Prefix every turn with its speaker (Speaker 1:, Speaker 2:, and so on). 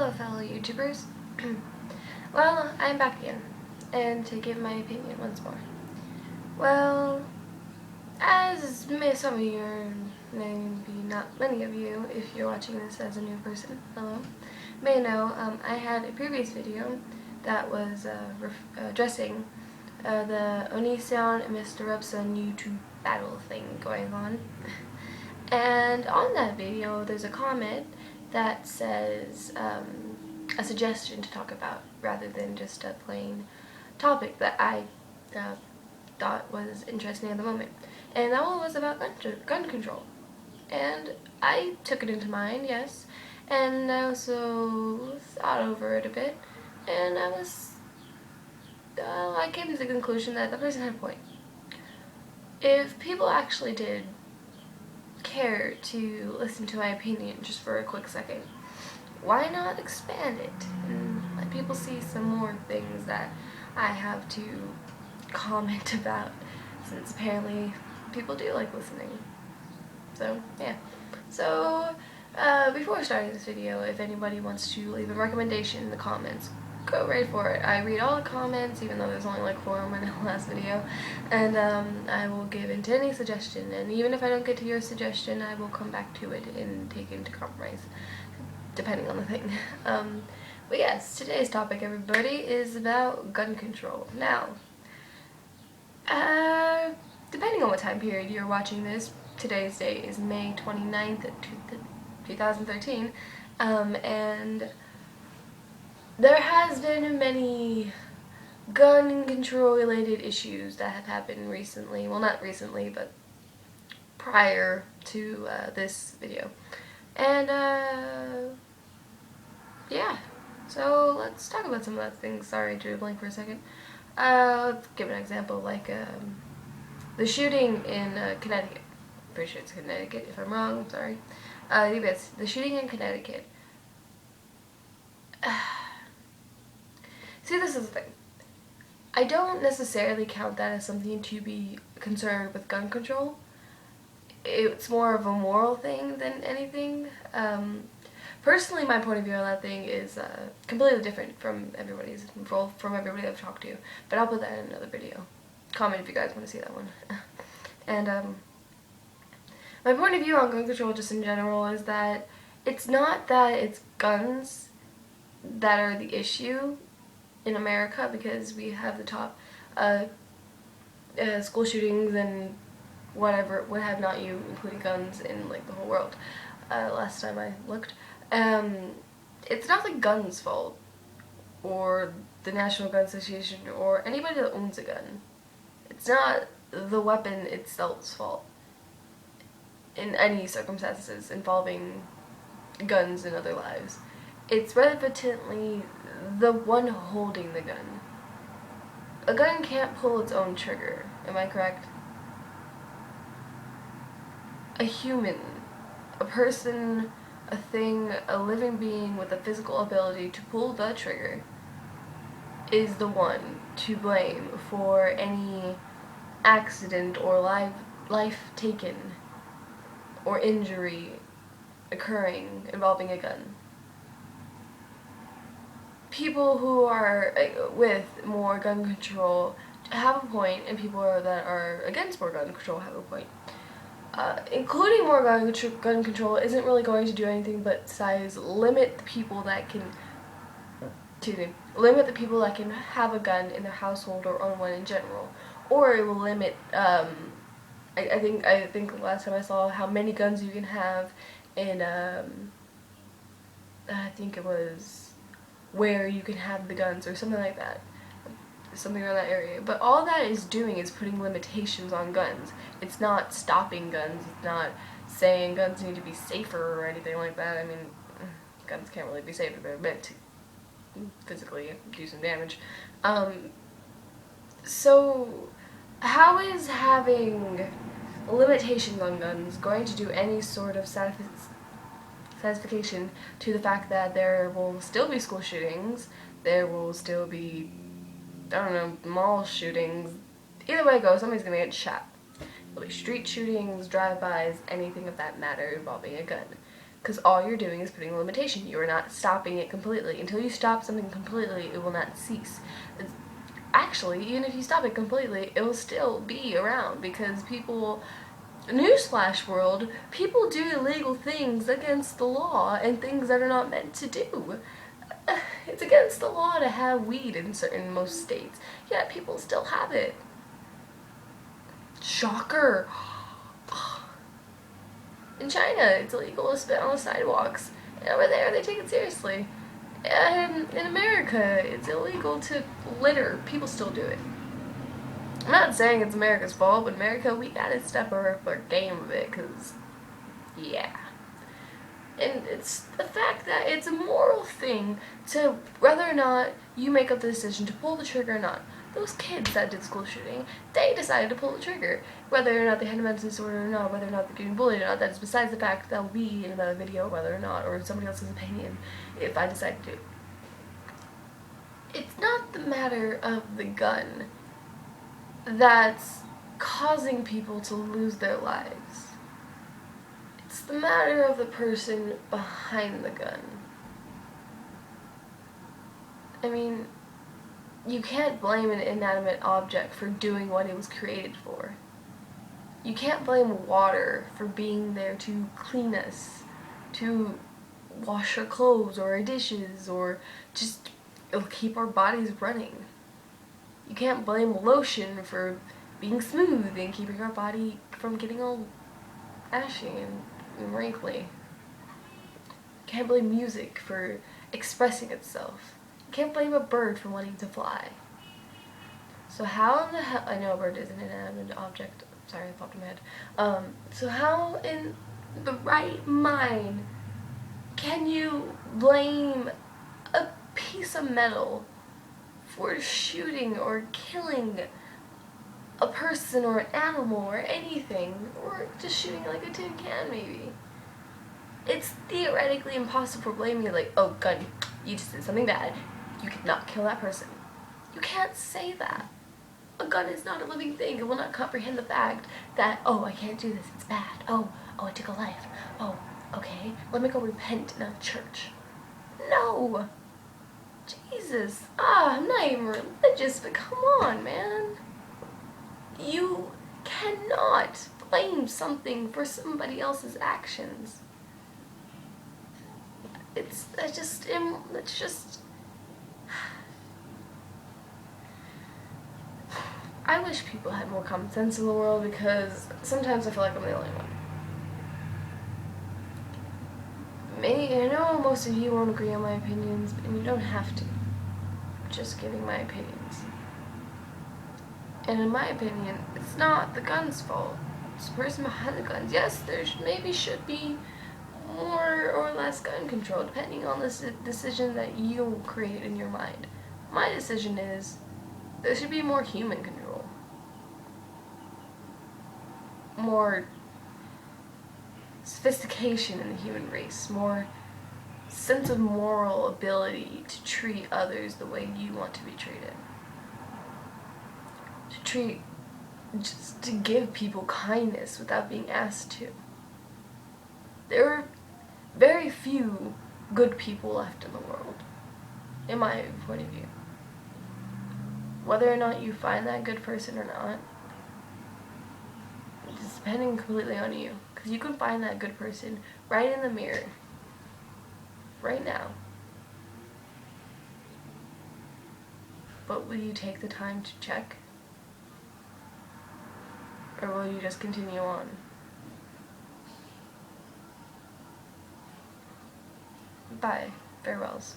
Speaker 1: Hello fellow YouTubers. Well, I'm back again, and to give my opinion once more. Well, as some of you, or maybe not many of you, if you're watching this as a new person, hello, may know, I had a previous video that was addressing the Onision and Mr. Robson YouTube battle thing going on. And on that video, there's a comment that says a suggestion to talk about rather than just a plain topic that I thought was interesting at the moment. And that one was about gun control. And I took it into mind, yes, and I also thought over it a bit, and I came to the conclusion that the person had a point. If people actually did care to listen to my opinion just for a quick second, why not expand it and let people see some more things that I have to comment about, since apparently people do like listening. So yeah. So before starting this video, if anybody wants to leave a recommendation in the comments, go right for it. I read all the comments, even though there's only like 4 in my last video, and I will give into any suggestion, and even if I don't get to your suggestion, I will come back to it and take it into compromise, depending on the thing. But yes, today's topic, everybody, is about gun control. Now, depending on what time period you're watching this, today's date is May 29th, 2013, and there has been many gun control related issues that have happened recently. Well, not recently, but prior to this video. And yeah, so let's talk about some of those things. Sorry, I drew a blank for a second. Let's give an example, like the shooting in Connecticut. Pretty sure it's Connecticut. If I'm wrong, I'm sorry. I think that's the shooting in Connecticut. See, this is the thing. I don't necessarily count that as something to be concerned with gun control. It's more of a moral thing than anything. Personally, my point of view on that thing is completely different from everybody's, from everybody I've talked to. But I'll put that in another video. Comment if you guys want to see that one. And my point of view on gun control just in general is that it's not that it's guns that are the issue in America, because we have the top school shootings and what have not you, including guns, in like the whole world. Last time I looked, it's not the guns' fault, or the National Gun Association, or anybody that owns a gun. It's not the weapon itself's fault in any circumstances involving guns and other lives. It's relatively the one holding the gun. A gun can't pull its own trigger, am I correct? A human, a person, a thing, a living being with a physical ability to pull the trigger is the one to blame for any accident or life taken or injury occurring involving a gun. People who are with more gun control have a point, and people that are against more gun control have a point. Including more gun control isn't really going to do anything but besides limit the people that can have a gun in their household or own one in general, or it will limit. I think last time I saw how many guns you can have in I think it was where you can have the guns or something like that. Something around that area. But all that is doing is putting limitations on guns. It's not stopping guns. It's not saying guns need to be safer or anything like that. I mean, guns can't really be safer. They're meant to physically do some damage. So how is having limitations on guns going to do any sort of satisfaction to the fact that there will still be school shootings, there will still be, I don't know, mall shootings? Either way it goes, somebody's gonna get shot. There'll be street shootings, drive-bys, anything of that matter involving a gun. Because all you're doing is putting a limitation. You are not stopping it completely. Until you stop something completely, it will not cease. Actually, even if you stop it completely, it will still be around because people, newsflash world, people do illegal things against the law and things that are not meant to do. It's against the law to have weed in most states, yet people still have it. Shocker. In China, it's illegal to spit on the sidewalks. And over there, they take it seriously. In America, it's illegal to litter. People still do it. I'm not saying it's America's fault, but America, we gotta step our game a bit, because, yeah. And it's the fact that it's a moral thing to whether or not you make up the decision to pull the trigger or not. Those kids that did school shooting, they decided to pull the trigger. Whether or not they had a mental disorder or not, whether or not they're getting bullied or not, that is besides the fact that will be in another video, whether or not, or somebody else's opinion, if I decide to. It's not the matter of the gun that's causing people to lose their lives. It's the matter of the person behind the gun. I mean, you can't blame an inanimate object for doing what it was created for. You can't blame water for being there to clean us, to wash our clothes or our dishes, or just it'll keep our bodies running. You can't blame lotion for being smooth and keeping our body from getting all ashy and wrinkly. You can't blame music for expressing itself. You can't blame a bird for wanting to fly. So how in the hell, I know a bird is an inanimate object, sorry, it popped in my head. So how in the right mind can you blame a piece of metal for shooting or killing a person or an animal or anything, or just shooting like a tin can maybe? It's theoretically impossible for blaming it like, oh, gun, you just did something bad, you could not kill that person. You can't say that. A gun is not a living thing. It will not comprehend the fact that, oh, I can't do this, it's bad. Oh, I took a life. Oh, okay, let me go repent in a church. No! Jesus. I'm not even religious, but come on, man. You cannot blame something for somebody else's actions. It's just I wish people had more common sense in the world, because sometimes I feel like I'm the only one. I know most of you won't agree on my opinions, and you don't have to. I'm just giving my opinions. And in my opinion, it's not the gun's fault. It's the person behind the guns. Yes, there maybe should be more or less gun control, depending on the decision that you create in your mind. My decision is there should be more human control. More sophistication in the human race. More sense of moral ability to treat others the way you want to be treated. Just to give people kindness without being asked to. There are very few good people left in the world, in my point of view. Whether or not you find that good person or not, it's depending completely on you. Because you can find that good person right in the mirror, right now. But will you take the time to check? Or will you just continue on? Bye. Farewells.